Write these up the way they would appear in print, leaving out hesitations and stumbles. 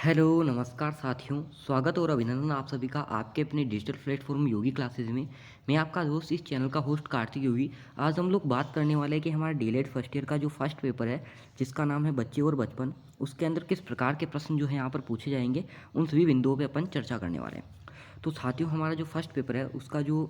Hello, नमस्कार साथियों। स्वागत और अभिनंदन आप सभी का आपके अपने डिजिटल प्लेटफ़ॉर्म योगी क्लासेस में। मैं आपका दोस्त इस चैनल का होस्ट कार्तिक योगी। आज हम लोग बात करने वाले हैं कि हमारा डीएलएड फर्स्ट ईयर का जो फर्स्ट पेपर है, जिसका नाम है बच्चे और बचपन, उसके अंदर किस प्रकार के प्रश्न जो हैं यहाँ पर पूछे जाएँगे, उन सभी बिंदुओं पे अपन चर्चा करने वाले हैं। तो साथियों, हमारा जो फर्स्ट पेपर है उसका जो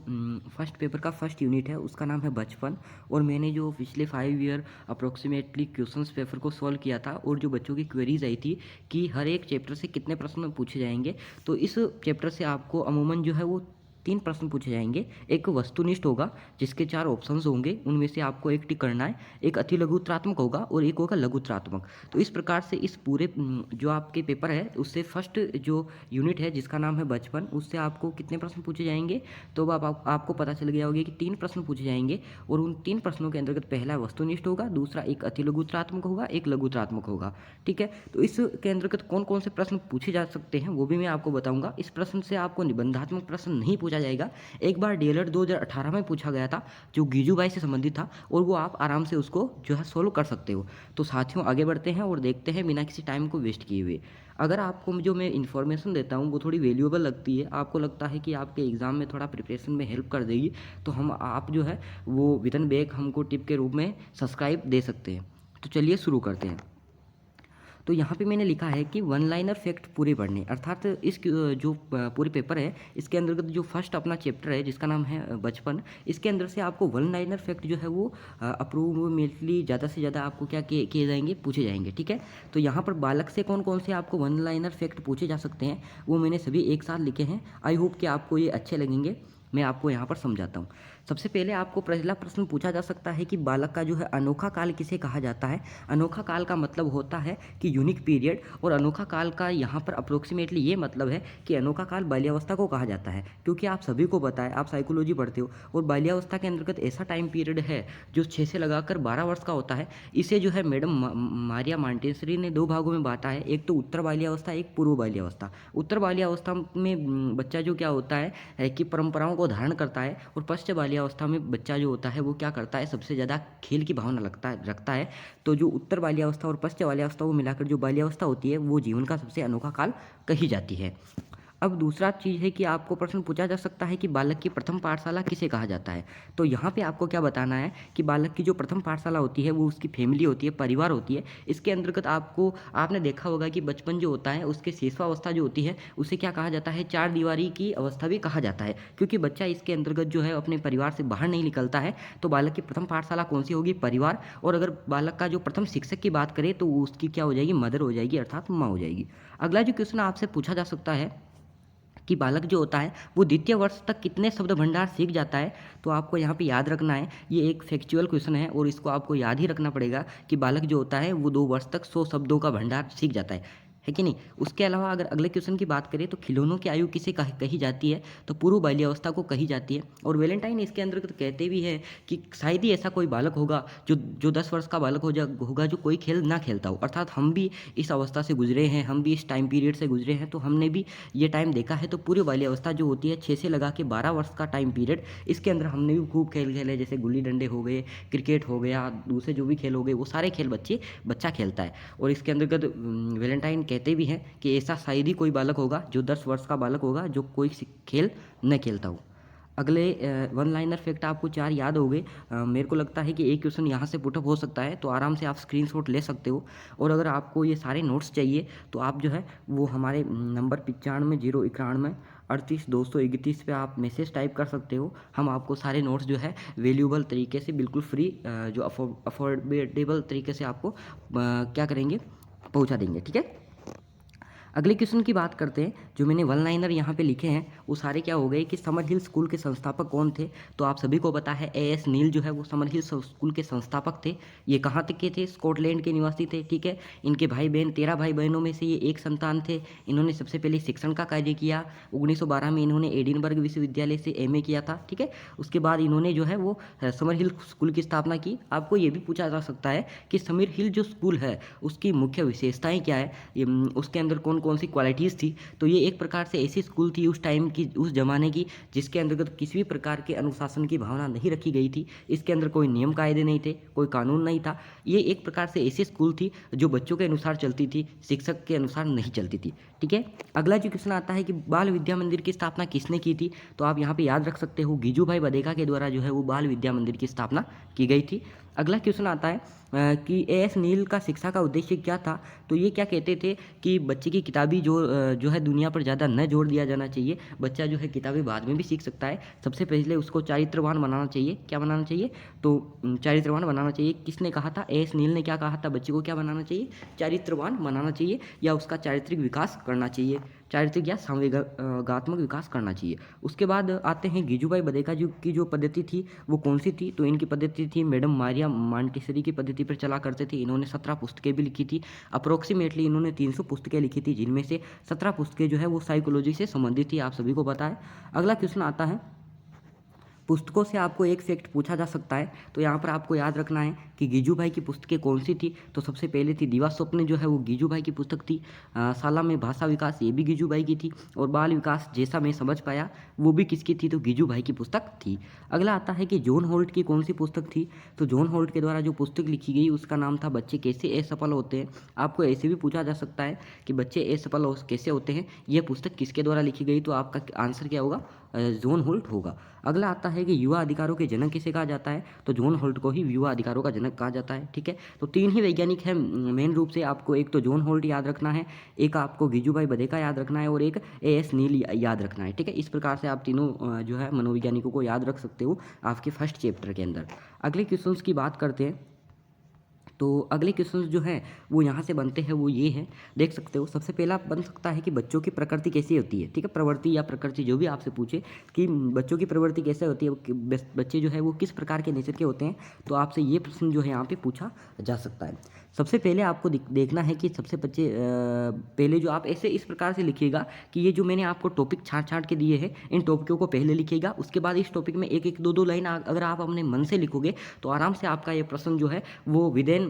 फर्स्ट पेपर का फर्स्ट यूनिट है उसका नाम है बचपन। और मैंने जो पिछले 5 ईयर अप्रोक्सीमेटली क्वेश्चंस पेपर को सॉल्व किया था और जो बच्चों की क्वेरीज आई थी कि हर एक चैप्टर से कितने प्रश्न पूछे जाएंगे, तो इस चैप्टर से आपको अमूमन जो है वो 3 प्रश्न पूछे जाएंगे। एक वस्तुनिष्ठ होगा जिसके 4 ऑप्शंस होंगे, उनमें से आपको एक टिक करना है। एक अति लघुत्रात्मक होगा और एक होगा लघुत्रात्मक। तो इस प्रकार से इस पूरे जो आपके पेपर है उससे फर्स्ट जो यूनिट है जिसका नाम है बचपन, उससे आपको कितने प्रश्न पूछे जाएंगे, तो अब आपको पता चल गया होगा कि 3 प्रश्न पूछे जाएंगे। और उन 3 प्रश्नों के अंतर्गत पहला वस्तुनिष्ठ होगा, दूसरा एक अति लघुत्रात्मक होगा, एक लघुत्रात्मक होगा। ठीक है, तो इसके अंतर्गत कौन कौन से प्रश्न पूछे जा सकते हैं वो भी मैं आपको बताऊंगा। इस प्रश्न से आपको निबंधात्मक प्रश्न नहीं पूछा जाएगा। एक बार डीएलएड 2018 में पूछा गया था जो गीजूबाई से संबंधित था, और वो आप आराम से उसको जो है सोल्व कर सकते हो। तो साथियों, आगे बढ़ते हैं और देखते हैं बिना किसी टाइम को वेस्ट किए हुए। अगर आपको जो मैं इन्फॉर्मेशन देता हूँ वो थोड़ी वैल्यूएबल लगती है, आपको लगता है कि आपके एग्ज़ाम में थोड़ा प्रिपरेशन में हेल्प कर देगी, तो हम आप जो है वो विद इन बैक हमको टिप के रूप में सब्सक्राइब दे सकते हैं। तो चलिए शुरू करते हैं। तो यहाँ पे मैंने लिखा है कि वन लाइनर फैक्ट पूरे पढ़ने, अर्थात इस जो पूरे पेपर है इसके अंतर्गत जो फर्स्ट अपना चैप्टर है जिसका नाम है बचपन, इसके अंदर से आपको वन लाइनर फैक्ट जो है वो अप्रोक्सीमेटली ज़्यादा से ज़्यादा आपको क्या किए जाएंगे, पूछे जाएंगे। ठीक है, तो यहाँ पर बालक से कौन कौन से आपको वन लाइनर फैक्ट पूछे जा सकते हैं वो मैंने सभी एक साथ लिखे हैं। आई होप कि आपको ये अच्छे लगेंगे। मैं आपको यहाँ पर समझाता हूँ। सबसे पहले आपको पहला प्रश्न पूछा जा सकता है कि बालक का जो है अनोखा काल किसे कहा जाता है। अनोखा काल का मतलब होता है कि यूनिक पीरियड, और अनोखा काल का यहाँ पर अप्रोक्सीमेटली ये मतलब है कि अनोखा काल बाल्यावस्था को कहा जाता है। क्योंकि आप सभी को पता है, आप साइकोलॉजी पढ़ते हो, और बाल्यावस्था के अंतर्गत ऐसा टाइम पीरियड है जो 6 से लगाकर 12 वर्ष का होता है। इसे जो है मैडम मारिया मार्टेंसरी ने 2 भागों में बांटा है, एक तो उत्तर बाल्यावस्था, एक पूर्व बाल्यावस्था। उत्तर बाल्यावस्था में बच्चा जो क्या होता है कि परंपराओं को धारण करता है, और पश्च बाल्यावस्था में बच्चा जो होता है वो क्या करता है, सबसे ज़्यादा खेल की भावना रखता है। तो जो उत्तर बाल्यावस्था और पश्च बाल्यावस्था को मिलाकर जो बाल्यावस्था होती है वो जीवन का सबसे अनोखा काल कही जाती है। अब दूसरा चीज़ है कि आपको प्रश्न पूछा जा सकता है कि बालक की प्रथम पाठशाला किसे कहा जाता है। तो यहाँ पे आपको क्या बताना है कि बालक की जो प्रथम पाठशाला होती है वो उसकी फैमिली होती है, परिवार होती है। इसके अंतर्गत आपने देखा होगा कि बचपन जो होता है उसके शेषवावस्था जो होती है उसे क्या कहा जाता है, चार दीवारी की अवस्था भी कहा जाता है, क्योंकि बच्चा इसके अंतर्गत जो है अपने परिवार से बाहर नहीं निकलता है। तो बालक की प्रथम पाठशाला कौन सी होगी, परिवार। और अगर बालक का जो प्रथम शिक्षक की बात करें तो उसकी क्या हो जाएगी, मदर हो जाएगी, अर्थात माँ हो जाएगी। अगला जो क्वेश्चन आपसे पूछा जा सकता है कि बालक जो होता है वो द्वितीय वर्ष तक कितने शब्द भंडार सीख जाता है। तो आपको यहाँ पे याद रखना है, ये एक फैक्चुअल क्वेश्चन है और इसको आपको याद ही रखना पड़ेगा कि बालक जो होता है वो 2 वर्ष तक 100 शब्दों का भंडार सीख जाता है कि नहीं। उसके अलावा अगर अगले क्वेश्चन की बात करें तो खिलौनों की आयु किसे कही जाती है, तो पूर्व बाल्यावस्था को कही जाती है। और वैलेंटाइन इसके अंतर्गत कहते भी है कि शायद ही ऐसा कोई बालक होगा जो 10 वर्ष का बालक होगा जो कोई खेल ना खेलता हो। अर्थात हम भी इस अवस्था से गुजरे हैं, हम भी इस टाइम पीरियड से गुजरे हैं, तो हमने भी ये टाइम देखा है। तो पूरी बाल्यावस्था जो होती है 6 से लगा के 12 वर्ष का टाइम पीरियड, इसके अंदर हमने भी खूब खेल खेले, जैसे गुल्ली डंडे हो गए, क्रिकेट हो गया, दूसरे जो भी खेल हो गए, वो सारे खेल बच्चा खेलता है। और इसके अंतर्गत वैलेंटाइन कहते भी हैं कि ऐसा शायद ही कोई बालक होगा जो 10 वर्ष का बालक होगा जो कोई खेल न खेलता हो। अगले वन लाइनर फैक्ट आपको 4 याद हो गए। मेरे को लगता है कि एक क्वेश्चन यहाँ से पुटअप हो सकता है, तो आराम से आप स्क्रीनशॉट ले सकते हो। और अगर आपको ये सारे नोट्स चाहिए तो आप जो है वो हमारे नंबर 95 091 38 231 पे आप मैसेज टाइप कर सकते हो। हम आपको सारे नोट्स जो है वैल्यूएबल तरीके से बिल्कुल फ्री, जो अफोर्डेबल तरीके से आपको क्या करेंगे, पहुँचा देंगे। ठीक है, अगले क्वेश्चन की बात करते हैं। जो मैंने वन लाइनर यहाँ पे लिखे हैं वो सारे क्या हो गए कि समर हिल स्कूल के संस्थापक कौन थे। तो आप सभी को पता है एएस नील जो है वो समर हिल स्कूल के संस्थापक थे। ये कहाँ तक के थे, स्कॉटलैंड के निवासी थे। ठीक है, इनके भाई बहन 13 भाई बहनों में से ये एक संतान थे। इन्होंने सबसे पहले शिक्षण का कार्य किया। 1912 में इन्होंने एडिनबर्ग विश्वविद्यालय से एमए किया था। ठीक है, उसके बाद इन्होंने जो है वो समर हिल स्कूल की स्थापना की। आपको ये भी पूछा जा सकता है कि समर हिल जो स्कूल है उसकी मुख्य विशेषताएं क्या है, उसके अंदर कौन कौन सी क्वालिटीज़ थी। तो ये एक प्रकार से ऐसी स्कूल थी उस टाइम की, उस ज़माने की, जिसके अंतर्गत किसी भी प्रकार के अनुशासन की भावना नहीं रखी गई थी। इसके अंदर कोई नियम कायदे नहीं थे, कोई कानून नहीं था। ये एक प्रकार से ऐसी स्कूल थी जो बच्चों के अनुसार चलती थी, शिक्षक के अनुसार नहीं चलती थी। ठीक है, अगला जो क्वेश्चन आता है कि बाल विद्या मंदिर की स्थापना किसने की थी। तो आप यहाँ पे याद रख सकते हो, गिजुभाई बधेका के द्वारा जो है वो बाल विद्या मंदिर की स्थापना की गई थी। अगला क्वेश्चन आता है कि एएस नील का शिक्षा का उद्देश्य क्या था। तो ये क्या कहते थे कि बच्चे की किताबी जो है दुनिया पर ज़्यादा न जोर दिया जाना चाहिए। बच्चा जो है किताबें बाद में भी सीख सकता है, सबसे पहले उसको चारित्रवान बनाना चाहिए। क्या बनाना चाहिए, तो चारित्रवान बनाना चाहिए। किसने कहा था, एएस नील ने क्या कहा था, बच्चे को क्या बनाना चाहिए, चारित्रवान बनाना चाहिए, या उसका चारित्रिक विकास करना चाहिए, चारित्रिक या संवेगात्मक विकास करना चाहिए। उसके बाद आते हैं गिजुभाई बधेका जी की जो पद्धति थी वो कौन सी थी। तो इनकी पद्धति थी मैडम मारिया मांटेसरी की पद्धति पर चला करते थे। इन्होंने 17 पुस्तकें भी लिखी थी। अप्रोक्सीमेटली इन्होंने 300 पुस्तकें लिखी थी, जिनमें से 17 पुस्तकें जो है वो साइकोलॉजी से संबंधित थी, आप सभी को पता है। अगला क्वेश्चन आता है, पुस्तकों से आपको एक फैक्ट पूछा जा सकता है। तो यहाँ पर आपको याद रखना है कि गिजुभाई की पुस्तकें कौन सी थी। तो सबसे पहले थी दीवा स्वप्न, जो है वो गिजुभाई की पुस्तक थी। साला में भाषा विकास, ये भी गिजुभाई की थी। और बाल विकास जैसा मैं समझ पाया, वो भी किसकी थी, तो गिजुभाई की पुस्तक थी। अगला आता है कि जॉन होल्ट की कौन सी पुस्तक थी। तो जॉन होल्ट के द्वारा जो पुस्तक लिखी गई उसका नाम था बच्चे कैसे असफल होते हैं। आपको ऐसे भी पूछा जा सकता है कि बच्चे असफल कैसे होते हैं, यह पुस्तक किसके द्वारा लिखी गई। तो आपका आंसर क्या होगा, जॉन होल्ट होगा। अगला आता है कि युवा अधिकारों के जनक किसे कहा जाता है। तो जॉन होल्ट को ही युवा अधिकारों का जनक कहा जाता है। ठीक है, तो 3 ही वैज्ञानिक हैं मेन रूप से। आपको एक तो जॉन होल्ट याद रखना है, एक आपको गिजुभाई बधेका याद रखना है, और एक एएस नील याद रखना है। ठीक है, इस प्रकार से आप तीनों जो है मनोवैज्ञानिकों को याद रख सकते हो आपके फर्स्ट चैप्टर के अंदर। अगले क्वेश्चंस की बात करते हैं। तो अगले क्वेश्चंस जो हैं वो यहाँ से बनते हैं, वो ये है, देख सकते हो। सबसे पहला बन सकता है कि बच्चों की प्रकृति कैसी होती है। ठीक है, प्रवृत्ति या प्रकृति जो भी आपसे पूछे कि बच्चों की प्रवृत्ति कैसे होती है, बच्चे जो है वो किस प्रकार के नेचर के होते हैं, तो आपसे ये प्रश्न जो है यहाँ पे पूछा जा सकता है। सबसे पहले आपको देखना है कि सबसे बच्चे पहले जो आप ऐसे इस प्रकार से लिखिएगा कि ये जो मैंने आपको टॉपिक छाँट छाँट के दिए हैं, इन टॉपिकों को पहले लिखिएगा। उसके बाद इस टॉपिक में एक एक दो दो लाइन अगर आप अपने मन से लिखोगे तो आराम से आपका ये प्रश्न जो है वो विदिन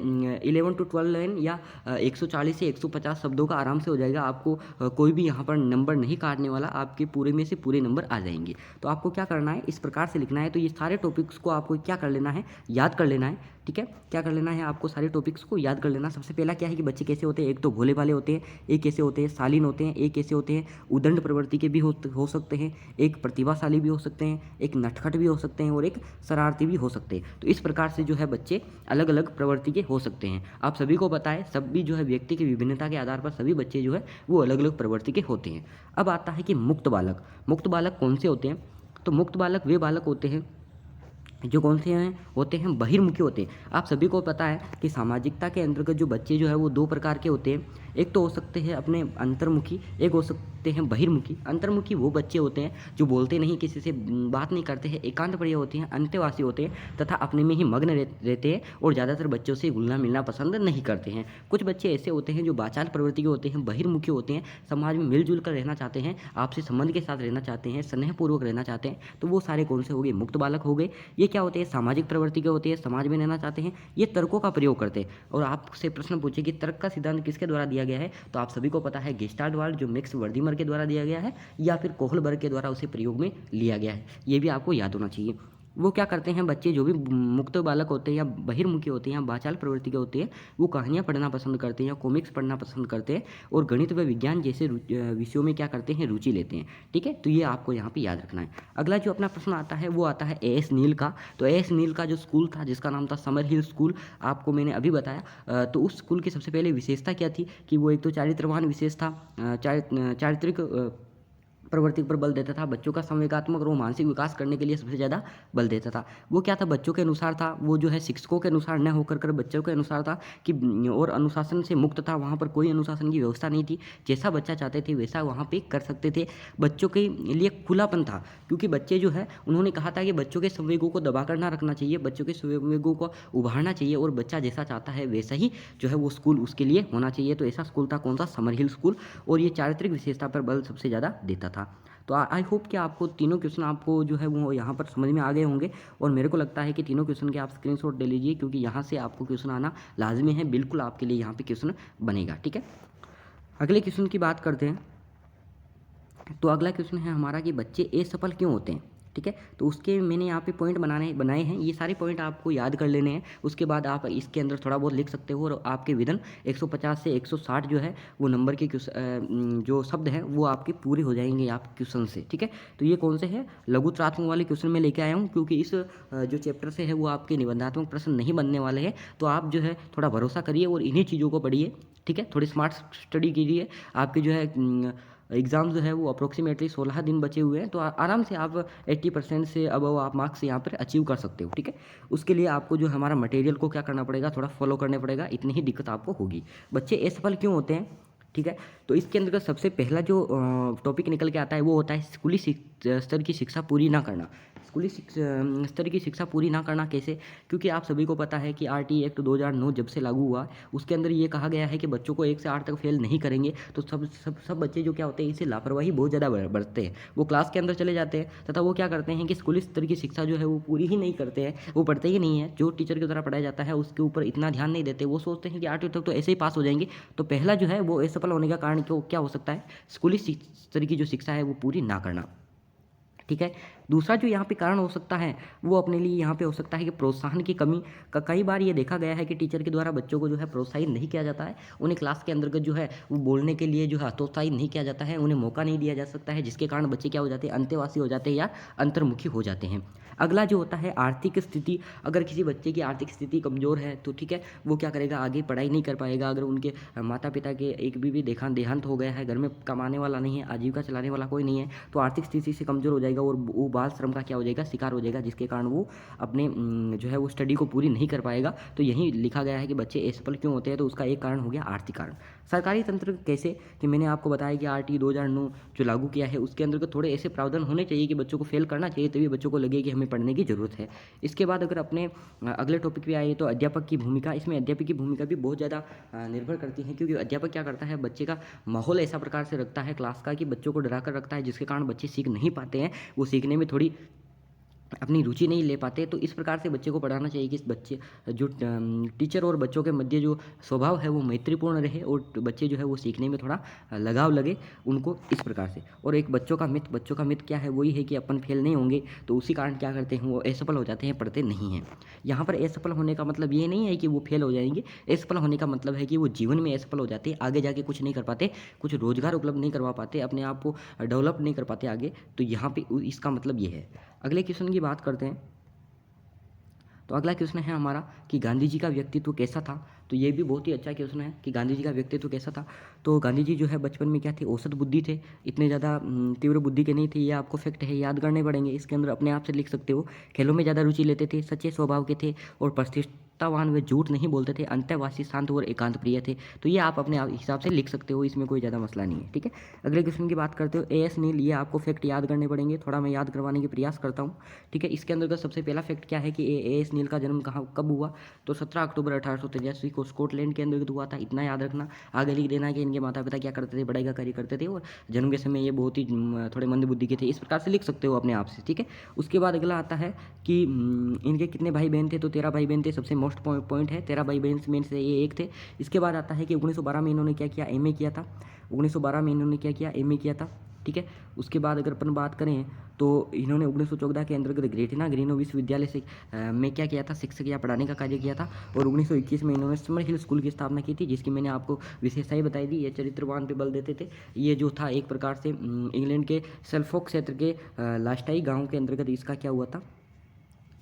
11 to 12 लाइन या 140 से 150 शब्दों का आराम से हो जाएगा। आपको कोई भी यहाँ पर नंबर नहीं काटने वाला, आपके पूरे में से पूरे नंबर आ जाएंगे। तो आपको क्या करना है, इस प्रकार से लिखना है। तो ये सारे टॉपिक्स को आपको क्या कर लेना है, याद कर लेना है। ठीक है, क्या कर लेना है, आपको सारे टॉपिक्स को याद कर लेना। सबसे पहला क्या है कि बच्चे कैसे होते हैं, एक तो भोले भाले होते हैं, एक कैसे होते हैं, शालीन होते हैं, एक कैसे होते हैं, उदंड प्रवृत्ति के भी हो सकते हैं, एक प्रतिभाशाली भी हो सकते हैं, एक नटखट भी हो सकते हैं, और एक शरारती भी हो सकते हैं। तो इस प्रकार से जो है बच्चे अलग अलग प्रवृत्ति के हो सकते हैं। आप सभी को पता है, सभी जो है व्यक्ति की विभिन्नता के आधार पर सभी बच्चे जो है वो अलग अलग प्रवृत्ति के होते हैं। अब आता है कि मुक्त बालक। मुक्त बालक कौन से होते हैं। तो मुक्त बालक वे बालक होते हैं जो कौन से हैं, होते हैं बहिर्मुखी होते हैं। आप सभी को पता है कि सामाजिकता के अंतर्गत जो बच्चे जो है वो 2 प्रकार के होते हैं। एक तो हो सकते हैं अपने अंतर्मुखी, एक हो सकते हैं बहिर्मुखी। अंतर्मुखी वो बच्चे होते हैं जो बोलते नहीं, किसी से बात नहीं करते हैं, एकांत प्रिय होते हैं, अंत्यवासी होते हैं तथा अपने में ही मग्न रहते हैं, और ज़्यादातर बच्चों से घुलना मिलना पसंद नहीं करते हैं। कुछ बच्चे ऐसे होते हैं जो वाचाल प्रवृत्ति के होते हैं, बहिर्मुखी होते हैं, समाज में मिलजुल कर रहना चाहते हैं, आपसी संबंध के साथ रहना चाहते हैं, स्नेहपूर्वक रहना चाहते हैं। तो वो सारे कौन से हो गए, मुक्त बालक हो गए। ये क्या होते हैं, सामाजिक प्रवृत्ति के होते हैं, समाज में रहना चाहते हैं, ये तर्कों का प्रयोग करते हैं। और आपसे प्रश्न पूछे कि तर्क का सिद्धांत किसके द्वारा दिया गया है, तो आप सभी को पता है गेस्टाल्ट जो मैक्स वर्दीमर के द्वारा दिया गया है, या फिर कोहलबर्ग के द्वारा उसे प्रयोग में लिया गया है। ये भी आपको याद होना चाहिए। वो क्या करते हैं, बच्चे जो भी मुक्त बालक होते हैं या बहिर्मुखी होते हैं या वाचाल प्रवृत्ति के होते हैं, वो कहानियाँ पढ़ना पसंद करते हैं या कॉमिक्स पढ़ना पसंद करते हैं, और गणित व विज्ञान जैसे विषयों में क्या करते हैं, रुचि लेते हैं। ठीक है, तो ये आपको यहाँ पे याद रखना है। अगला जो अपना प्रश्न आता है वो आता है एएस नील का। तो एएस नील का जो स्कूल था जिसका नाम था समर हिल स्कूल, आपको मैंने अभी बताया। तो उस स्कूल की सबसे पहले विशेषता क्या थी कि वो एक तो चारित्रवान विशेष था, चारित्रिक प्रवृत्ति पर बल देता था, बच्चों का संवेगात्मक और मानसिक विकास करने के लिए सबसे ज़्यादा बल देता था। वो क्या था, बच्चों के अनुसार था, वो जो है शिक्षकों के अनुसार न होकर कर बच्चों के अनुसार था कि, और अनुशासन से मुक्त था। वहाँ पर कोई अनुशासन की व्यवस्था नहीं थी, जैसा बच्चा चाहते थे वैसा वहाँ पे कर सकते थे। बच्चों के लिए खुलापन था, क्योंकि बच्चे जो है उन्होंने कहा था कि बच्चों के संवेगों को दबा कर ना रखना चाहिए, बच्चों के संवेगों को उभारना चाहिए, और बच्चा जैसा चाहता है वैसा ही जो है वो स्कूल उसके लिए होना चाहिए। तो ऐसा स्कूल था कौन सा, समर हिल स्कूल, और ये चारित्रिक विशेषता पर बल सबसे ज़्यादा देता था। तो आई होप कि आपको तीनों क्वेश्चन आपको जो है वो यहाँ पर समझ में आ गए होंगे, और मेरे को लगता है कि तीनों क्वेश्चन के आप स्क्रीनशॉट ले लीजिए, क्योंकि यहाँ से आपको क्वेश्चन आना लाजमी है, बिल्कुल आपके लिए यहाँ पे क्वेश्चन बनेगा। ठीक है, अगले क्वेश्चन की बात करते हैं। तो अगला क्वेश्चन है हमारा कि बच्चे असफल क्यों होते हैं। ठीक है, तो उसके मैंने यहाँ पे पॉइंट बनाए हैं। ये सारे पॉइंट आपको याद कर लेने हैं। उसके बाद आप इसके अंदर थोड़ा बहुत लिख सकते हो और आपके विदन 150 से 160 जो है वो नंबर के जो शब्द हैं वो आपके पूरे हो जाएंगे आप क्वेश्चन से। ठीक है, तो ये कौन से हैं, लघुत्रात्मक वाले क्वेश्चन में लेके आया हूँ, क्योंकि इस जो चैप्टर से है वो आपके निबंधात्मक प्रश्न नहीं बनने वाले हैं। तो आप जो है थोड़ा भरोसा करिए और इन्हीं चीज़ों को पढ़िए। ठीक है, थोड़ी स्मार्ट स्टडी कीजिए। आपके जो है एग्ज़ाम जो है वो अप्रोक्सीमेटली 16 दिन बचे हुए हैं, तो आराम से आप 80% से अबव आप मार्क्स यहाँ पर अचीव कर सकते हो। ठीक है, उसके लिए आपको जो हमारा मटेरियल को क्या करना पड़ेगा, थोड़ा फॉलो करने पड़ेगा, इतनी ही दिक्कत आपको होगी। बच्चे असफल क्यों होते हैं। ठीक है, तो इसके अंदर सबसे पहला जो टॉपिक निकल के आता है वो होता है स्कूली स्तर की शिक्षा पूरी ना करना। स्कूली स्तर की शिक्षा पूरी ना करना कैसे, क्योंकि आप सभी को पता है कि आरटी एक्ट 2009 जब से लागू हुआ उसके अंदर ये कहा गया है कि बच्चों को 1 से 8 तक फेल नहीं करेंगे। तो सब बच्चे जो क्या होते हैं, इससे लापरवाही बहुत ज़्यादा बरतते हैं। वो क्लास के अंदर चले जाते हैं तथा वो क्या करते हैं कि स्कूली स्तर की शिक्षा जो है वो पूरी ही नहीं करते हैं, वो पढ़ते ही नहीं है। जो टीचर के द्वारा पढ़ाया जाता है उसके ऊपर इतना ध्यान नहीं देते। वो सोचते हैं कि 8वीं तक तो ऐसे ही पास हो जाएंगे। तो पहला जो है वो असफल होने का कारण क्या हो सकता है, स्कूली स्तर की जो शिक्षा है वो पूरी ना करना। ठीक है, दूसरा जो यहाँ पे कारण हो सकता है वो अपने लिए यहाँ पे हो सकता है कि प्रोत्साहन की कमी का। कई बार ये देखा गया है कि टीचर के द्वारा बच्चों को जो है प्रोत्साहित नहीं किया जाता है। उन्हें क्लास के अंतर्गत जो है वो बोलने के लिए जो है हतोत्साहित नहीं किया जाता है, उन्हें मौका नहीं दिया जा सकता है, जिसके कारण बच्चे क्या हो जाते हैं, अंतेवासी हो जाते हैं या अंतर्मुखी हो जाते हैं। अगला जो होता है आर्थिक स्थिति। अगर किसी बच्चे की आर्थिक स्थिति कमज़ोर है तो ठीक है, वो क्या करेगा, आगे पढ़ाई नहीं कर पाएगा। अगर उनके माता पिता के एक भी देहांत हो गया है, घर में कमाने वाला नहीं है, आजीविका चलाने वाला कोई नहीं है, तो आर्थिक स्थिति से कमज़ोर हो जाएगा और वो बाल श्रम का क्या हो जाएगा, शिकार हो जाएगा, जिसके कारण वो अपने जो है वो स्टडी को पूरी नहीं कर पाएगा। तो यही लिखा गया है कि बच्चे असफल क्यों होते हैं, तो उसका एक कारण हो गया आर्थिक कारण। सरकारी तंत्र कैसे, कि मैंने आपको बताया कि आरटी 2009 जो लागू किया है उसके अंदर थोड़े ऐसे प्रावधान होने चाहिए कि बच्चों को फेल करना चाहिए, तभी बच्चों को लगे कि हमें पढ़ने की ज़रूरत है। इसके बाद अगर अपने अगले टॉपिक पे आए तो अध्यापक की भूमिका। इसमें अध्यापक की भूमिका भी बहुत ज़्यादा निर्भर करती है, क्योंकि अध्यापक क्या करता है, बच्चे का माहौल ऐसा प्रकार से रखता है क्लास का कि बच्चों को डरा कर रखता है, जिसके कारण बच्चे सीख नहीं पाते हैं, वो सीखने में थोड़ी अपनी रुचि नहीं ले पाते। तो इस प्रकार से बच्चे को पढ़ाना चाहिए कि इस बच्चे जो टीचर और बच्चों के मध्य जो स्वभाव है वो मैत्रीपूर्ण रहे और बच्चे जो है वो सीखने में थोड़ा लगाव लगे उनको, इस प्रकार से। और एक बच्चों का मिथ क्या है, वही है कि अपन फेल नहीं होंगे, तो उसी कारण क्या करते हैं, वो असफल हो जाते हैं, पढ़ते नहीं हैं। यहाँ पर असफल होने का मतलब ये नहीं है कि वो फेल हो जाएंगे। असफल होने का मतलब है कि वो जीवन में असफल हो जाते हैं, आगे जाके कुछ नहीं कर पाते, कुछ रोजगार उपलब्ध नहीं करवा पाते, अपने आप को डेवलप नहीं कर पाते आगे। तो यहाँ पे इसका मतलब ये है। अगले क्वेश्चन की बात करते हैं। तो अगला क्वेश्चन है हमारा कि गांधी जी का व्यक्तित्व कैसा था। तो ये भी बहुत ही अच्छा क्वेश्चन है कि गांधी जी का व्यक्तित्व कैसा था। तो गांधी जी जो है बचपन में क्या थे, औसत बुद्धि थे, इतने ज़्यादा तीव्र बुद्धि के नहीं थे। ये आपको फैक्ट है, याद करने पड़ेंगे। इसके अंदर अपने आप से लिख सकते हो। खेलों में ज़्यादा रुचि लेते थे, सच्चे स्वभाव के थे और प्रतिष्ठावान, वे झूठ नहीं बोलते थे, अंतःवासी, शांत और एकांत प्रिय थे। तो ये आप अपने हिसाब से लिख सकते हो, इसमें कोई ज़्यादा मसला नहीं है। ठीक है, अगले क्वेश्चन की बात करते हो। एएस नील, ये आपको फैक्ट याद करने पड़ेंगे, थोड़ा मैं याद करवाने की प्रयास करता हूँ। ठीक है, इसके अंदर का सबसे पहला फैक्ट क्या है कि एएस नील का जन्म कब हुआ, तो 17 अक्टूबर 1883 को स्कॉटलैंड के अंदर हुआ था। इतना याद रखना। आगे लिख देना कि इनके माता पिता क्या करते थे, पढ़ाई का कार्य करते थे और जन्म के समय ये बहुत ही थोड़े मंद बुद्धि के थे। इस प्रकार से लिख सकते हो अपने आप से। ठीक है, उसके बाद अगला आता है कि इनके कितने भाई बहन थे, तो 13 भाई बहन थे। सबसे मोस्ट पॉइंट है 13 भाई बहन में से ये एक थे। इसके बाद आता है कि 1912 में इन्होंने क्या किया, एमए किया था। 1912 में इन्होंने क्या किया, एमए किया था। ठीक है, उसके बाद अगर अपन बात करें तो इन्होंने 1914 के अंतर्गत ग्रीनो विश्वविद्यालय से में क्या किया था, शिक्षक या पढ़ाने का कार्य किया था। और 1921 में इन्होंने समर हिल स्कूल की स्थापना की थी, जिसकी मैंने आपको विशेषताएं बताई दी। ये चरित्रवान पे बल देते थे। ये जो था एक प्रकार से इंग्लैंड के सल्फोक क्षेत्र के लास्टाई गाँव के अंतर्गत इसका क्या हुआ था,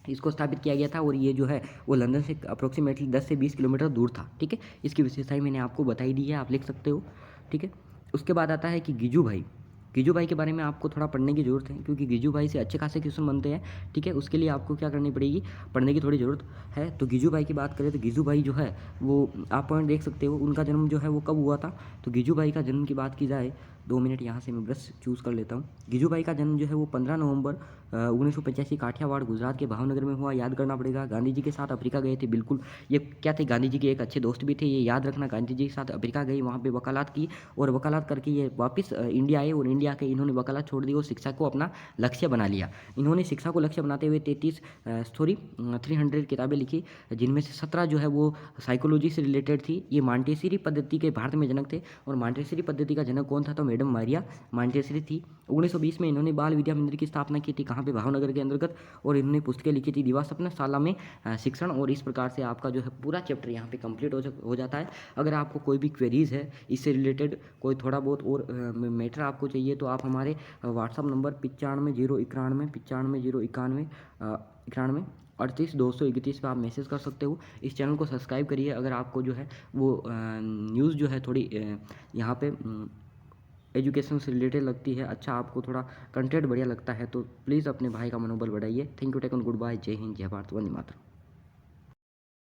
इसको स्थापित किया गया था। और ये जो है वो लंदन से अप्रोक्सीमेटली 10 से 20 किलोमीटर दूर था। ठीक है, इसकी विशेषताएं मैंने आपको बताई दी है, आप लिख सकते हो। ठीक है, उसके बाद आता है कि गिजू भाई। गिजू भाई के बारे में आपको थोड़ा पढ़ने की ज़रूरत है, क्योंकि गिजू भाई से अच्छे खासे क्वेश्चन बनते हैं। ठीक है, उसके लिए आपको क्या करनी पड़ेगी, पढ़ने की थोड़ी ज़रूरत है। तो गिजू भाई की बात करें तो गिजू भाई जो है वो आप पॉइंट देख सकते हो, उनका जन्म जो है वो कब हुआ था। तो गिजू भाई का जन्म की बात की जाए 2 मिनट यहाँ से मैं ब्रश चूज़ कर लेता हूँ। गिजूभाई का जन्म जो है वो 15 नवंबर 1985 काठियावाड़ गुजरात के भावनगर में हुआ। याद करना पड़ेगा। गांधी जी के साथ अफ्रीका गए थे। बिल्कुल ये क्या थे, गांधी जी के एक अच्छे दोस्त भी थे, ये याद रखना। गांधी जी के साथ अफ्रीका गए, वहाँ पे वकालत की और वकालत करके ये वापस इंडिया आए और इंडिया के इन्होंने वकालत छोड़ दी और शिक्षा को अपना लक्ष्य बना लिया। इन्होंने शिक्षा को लक्ष्य बनाते हुए 300 किताबें लिखी, जिनमें से 17 जो है वो साइकोलॉजी से रिलेटेड थी। ये मॉन्टेसरी पद्धति के भारत में जनक थे और मॉन्टेसरी पद्धति का जनक कौन था, तो मैडम मारिया मॉन्टेसरी थी। 1920 में इन्होंने बाल विद्या मंदिर की स्थापना की थी, कहाँ पे, भावनगर के अंतर्गत। और इन्होंने पुस्तकें लिखी थी, दिवा सपना, शाला में शिक्षण। और इस प्रकार से आपका जो है पूरा चैप्टर यहाँ पे कंप्लीट हो जाता है। अगर आपको कोई भी क्वेरीज है इससे रिलेटेड, कोई थोड़ा बहुत और मैटर आपको चाहिए, तो आप हमारे व्हाट्सअप नंबर 95 091 38 231 पे आप मैसेज कर सकते हो। इस चैनल को सब्सक्राइब करिए अगर आपको जो है वो न्यूज़ जो है थोड़ी यहाँ पे एजुकेशन से रिलेटेड लगती है, अच्छा आपको थोड़ा कंटेंट बढ़िया लगता है, तो प्लीज़ अपने भाई का मनोबल बढ़ाइए। Thank you, take on, goodbye, जय हिंद, जय भारत, वंदे मातरम।